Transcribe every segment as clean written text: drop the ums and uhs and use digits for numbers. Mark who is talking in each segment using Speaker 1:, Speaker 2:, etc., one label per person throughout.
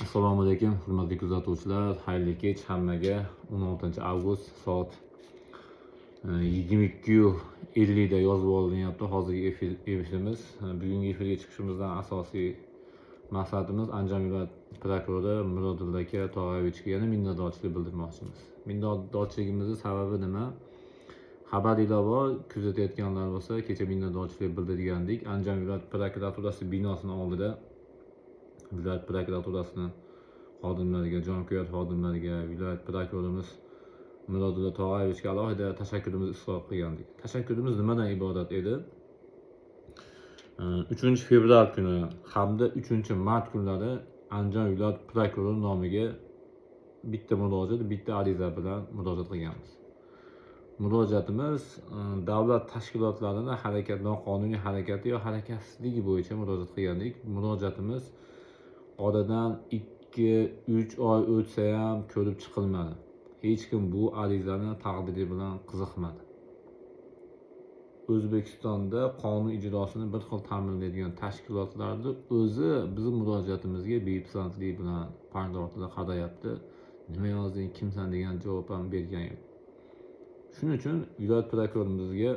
Speaker 1: Assalomu alaykum, hurmatli kuzatuvchilar. Xayrli kech hammaga. 16 avgust soat 22:50 da yozib olinyapti hozirgi efirimiz. Bugungi efirga chiqishimizdan asosiy maqsadimiz Andijon viloyat prokurori Mirodulla aka Tog'ayevichga yana minnatdorchilik bildirmoqchimiz. Minnatdorchiligimizning sababi nima? Xabaringlar bor, kuzatayotganlar bo'lsa, kecha minnatdorchilik bildirgandik. Andijon viloyat prokuraturasi binosining oldida viloyat prokuraturasining xodimlariga, jonkuyar xodimlariga, viloyat prokurorimiz Mirodulla Tog'ayevichga alohida tashakkurimizni izhor qilgandik. Tashakkurimiz nimadan iborat edi? 3 fevral kuni hamda 3 mart kunlari Andijon viloyat prokurori nomiga bitta murojaat, bitta ariza bilan murojaat qilganmiz. Murojaatimiz davlat tashkilotlarining noqonuniy harakati yo harakatsizligi bo'yicha murojaat qilgandik. Murojaatimiz oradan 2-3 oy o'tsa ham ko'rib chiqilmadi. Hech kim bu arizani taqdiri bilan qiziqmadi. O'zbekistonda qonun ijrosini bir xil ta'minlaydigan tashkilotlarning o'zi bizning murojaatimizga bepisandlik bilan panda ortida qarayapti. Nima yozding, kimsan degan javob ham bergan yo'q. Shuning uchun viloyat prokurorimizga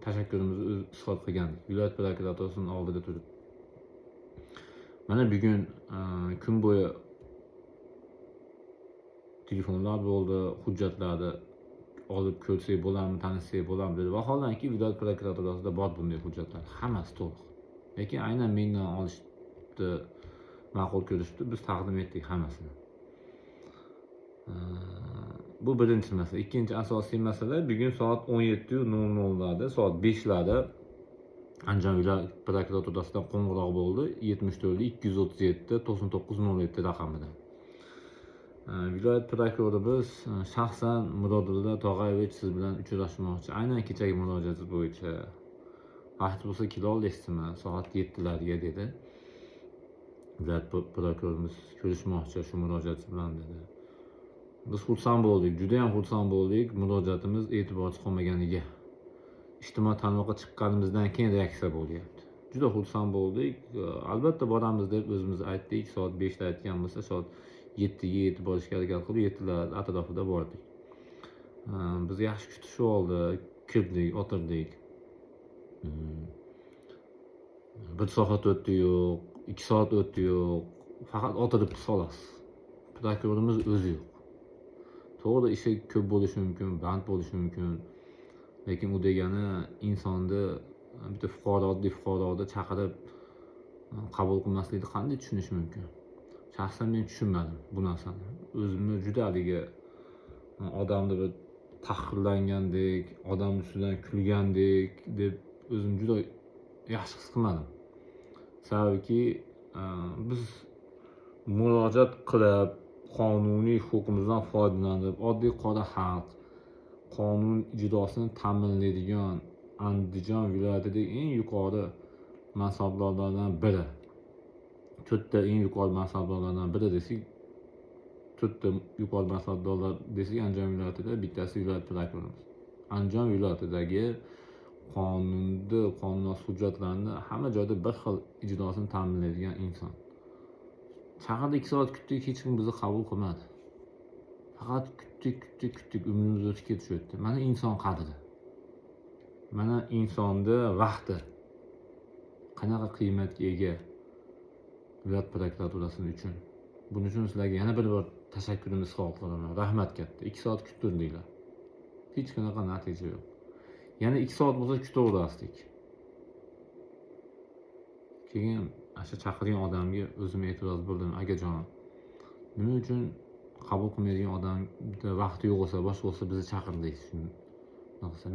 Speaker 1: tashakkurimizni izhor qilgandik. Viloyat prokuraturasining oldida turib. Mana bugun kun bo'yi telefonlar bo'ldi, hujjatlarni olib ko'rsak bo'ladimi, tanishsak bo'ladimi dedi. Vaholanki viloyat prokuraturasida bor bunday hujjatlar, hammasi to'liq. Lekin aynan mendan olishdi, ma'qul ko'rishdi, biz taqdim etdik hammasini. Bu birinchi masala. Ikkinchi asosiy masala, bugun soat 17:00 da, soat 5 larda Andijon viloyat prokuraturasidan qo'ng'iroq bo'ldi. 74-237 9907 raqamidan. Viloyat prokurorimiz shaxsan Mirodulla Tog'ayevich siz bilan uchrashmoqchi. Aynan kechagi murojaat bo'yicha vaqt bo'lsa kela olasizmi? Soat 7larga dedi. Viloyat prokurorimiz ko'rishmoqchi shu murojaat bilan dedi. Biz xursand bo'ldik, juda ham xursand bo'ldik murojaatimiz e'tiborsiz qolmaganiga. Ijtimoiy tarmoqqa chiqqanimizdan keyin reaksiya bo'lyapti. Juda xursand bo'ldik. Albatta boramiz deb o'zimiz aytdik. Soat 5 da aytgan bo'lsa, soat 7ga yetib borishga harakat qilib, 7lar atrofida bordik. Biz yaxshi kutishib oldi, kirdik, o'tirdik. 1 soat o'tdi yo'q, 2 soat o'tdi yo'q. Faqat o'tiribdi xolos. Prokurorimiz o'zi yo'q. To'g'ri, ishi ko'p bo'lishi mumkin, band bo'lishi mumkin. Lekin u degani insonni bitta fuqaroni chaqirib qabul qilmaslikni qanday tushunish mumkin? Shaxsan men tushunmadim bu narsani. O'zimni juda haligi odamni bir tahqirlangandek, odam ustidan kulgandek deb o'zim juda yaxshi his qilmadim. Sababki biz murojaat qilib, qonuniy huquqimizdan foydalanib, oddiy qora xalq qonun ijrosini ta'minlaydigan Andijon viloyatidagi eng yuqori mansabdorlardan biri. 4 ta eng yuqori mansabdorlardan biri desak, 4 ta yuqori mansabdorlar desak, Andijon viloyatida bittasi viloyat prokurorimiz. Andijon viloyatidagi qonun hujjatlarni hamma joyda bir xil ijrosini ta'minlaydigan inson. Chaqirdi 2 soat kutdik, hech kim bizni qabul qilmadi. Faqat kutdik, umrimiz o'tib ketishyapti. Mana inson qadri. Mana insonni vaqti qanaqa qiymatga ega viloyat prokuraturasi uchun. Buning uchun sizlarga yana bir bor tashakkurimizni izhor qilaman. Rahmat katta. 2 soat kutdirdinglar. Hech qanaqa natija yo'q. Yana 2 soat bo'lsa kutaverasdik. Keyin o'sha chaqirgan odamga o'zim e'tiroz bildim. Akajon, nima uchun qabul qilmaydigan odamda vaqti yo'q bo'lsa, boshqa bo'lsa bizni chaqirdingiz shuni.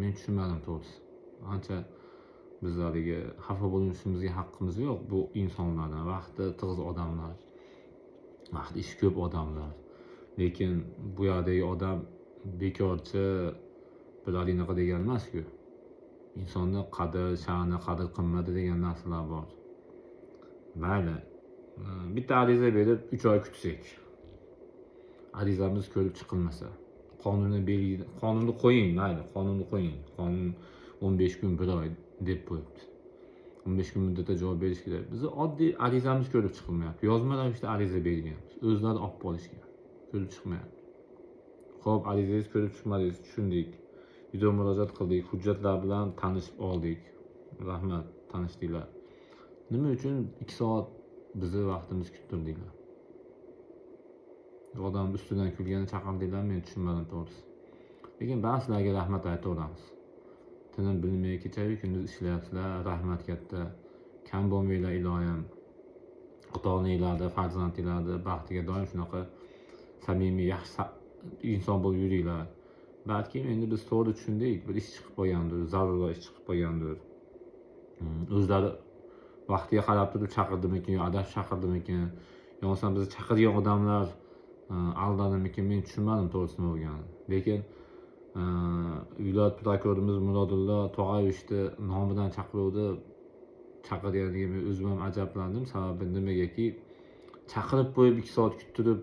Speaker 1: Men tushunmadim to'g'risi. Ancha biz haligi xafa bo'lishimizga haqqimiz yo'q bu insonlardan. Vaqti tig'iz odamlar, vaqti ishi ko'p odamlar. Lekin bu yerdagi odam bekorchi bir anaqa degan emas-ku. Insonni qadr, sha'ni, qadr qimmati degan narsalar bor. Mayli. Bitta ariza berib 3 oy kutsak. Arizamiz ko'rib chiqilmasa, qonunni qo'ying, mayli, qonunni qo'ying. Qonun 15 kun, 1 oy deb qo'yibdi. 15 kun muddatda javob berish kerak. Bizni oddiy arizamiz ko'rib chiqilmayapti. Yozma ravishda ariza berganmiz. O'zlari olib borishgan. Ko'rib chiqmayapti. Xo'p, arizangiz ko'rib chiqmadingiz, tushundik. Video murojaat qildik, hujjatlar bilan tanishib oldik. Rahmat, tanishdinglar. Nima uchun 2 soat bizni vaqtimizni kuttirdinglar? Odam ustidan kulgani chaqirdinglar, men tushunmadim to'g'risi. Lekin ba'zi sizlarga rahmat aytaveramiz. Tinim bilmay kecha-yu kunduz ishlayapsizlar, rahmat katta. Kam bo'lmanglar iloyim. Ota-onanglarni, farzandinglarni baxtiga doim shunaqa samimiy, yaxshi inson bo'lib yuringlar. Balki endi biz to'g'ri tushundik, bir ish chiqib qolgandir, zarur ish chiqib qolgandir. O'zlari vaqtiga qarab turib chaqirdimikin yo adashib chaqirdimikin, yo bo'lmasam bizni chaqirgan odamlar aldadimikin, men tushunmadim to'g'risi nima bo'lganini. Lekin viloyat prokurorimiz Murodullo Tog'ayevichni nomidan chaqirganiga men o'zim ham ajablandim. Sababi nimagaki, chaqirib qo'yib 2 soat kuttirib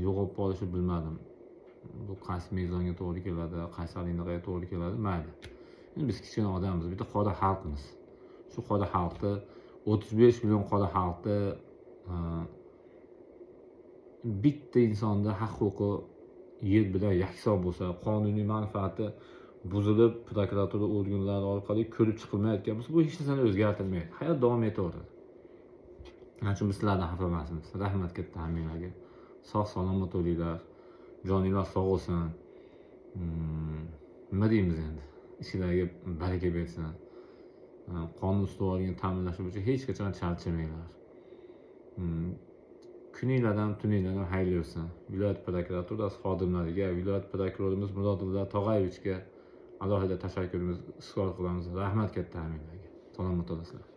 Speaker 1: yo'qolib qolishni bilmadim. Bu qaysi mezonga to'g'ri keladi, qaysi alindaga to'g'ri keladi, mayli. Endi biz kichkina odammiz, bitta qora xalqmiz. Shu qora xalqni 35 million qora xalqni bitta insonda haq-huquqi yer bilan yakson bo'lsa, qonuniy manfaati buzilib, prokuratura organlari orqali ko'rib chiqilmayotgan bo'lsa, bu hech narsani o'zgartirmaydi. Hayot davom etaveradi. Ana shu biz sizlardan xafa emasmiz. Rahmat katta hammanglarga. Sog' salomat bo'linglar. Joninglar sog' bo'lsin. Nima deymiz endi? Ishinglarga baraka bersin. Qonun ustuvorligini ta'minlash bo'yicha hech qachon charchamanglar. Kuninglardan, tuninglardan xayrli bo'lsin. Viloyat prokuraturasi xodimlariga, viloyat prokurorimiz Murodullo Tog'ayevichga alohida tashakkurimizni izhor qilamiz. Rahmat katta hammanglarga. Salomat bo'lasizlar.